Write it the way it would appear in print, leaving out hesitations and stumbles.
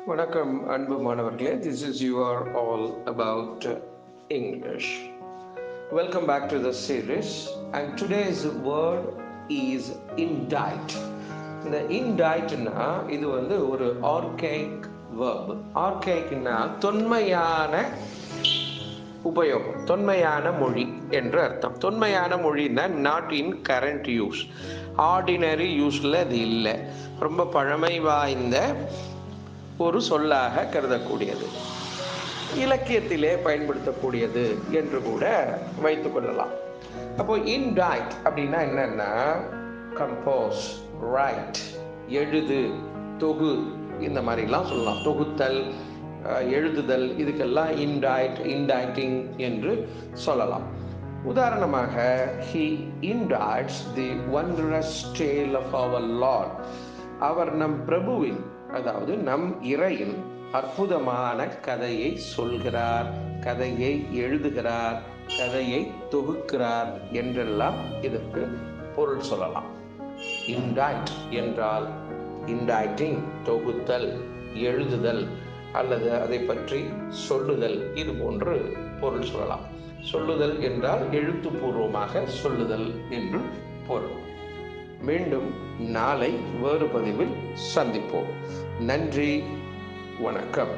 வணக்கம் அன்பு மாணவர்களே. This is your all about English. Welcome back to the series, and today's word is indict. இந்த indictனா இது ஒரு archaic verb. archaicனா தொன்மையான உபயோகம், தொன்மையான மொழி என்று அர்த்தம். தொன்மையான மொழின்னா not in current use, ordinary யூஸில் அது இல்லை, ரொம்ப பழமை வாய்ந்த ஒரு சொல்லாக கருதக்கூடியது, இலக்கியத்திலே பயன்படுத்தக்கூடியது என்று கூட வைத்துக் கொள்ளலாம். அப்போ இன்டைக்ட் அப்படின்னா என்னன்னா கம்போஸ், ரைட், எழுது, தொகு, இந்த மாதிரிலாம் சொல்லலாம். தொகுத்தல், எழுதுதல், இதுக்கெல்லாம் இன்டைக்டிங் என்று சொல்லலாம். உதாரணமாக, he indicts the wondrous tale of our Lord. அவர் நம் பிரபுவின், அதாவது நம் இறையின் அற்புதமான கதையை சொல்கிறார், கதையை எழுதுகிறார், கதையை தொகுக்கிறார் என்றெல்லாம் இதற்கு பொருள் சொல்லலாம். இன்டைக்ட் என்றால் இன்டைக்டிங், தொகுத்தல், எழுதுதல் அல்லது அதை பற்றி சொல்லுதல், இது போன்று பொருள் சொல்லலாம். சொல்லுதல் என்றால் எழுத்துப்பூர்வமாக சொல்லுதல் என்று பொருள். மீண்டும் நாளை வேறு பதிவில் சந்திப்போம். நன்றி, வணக்கம்.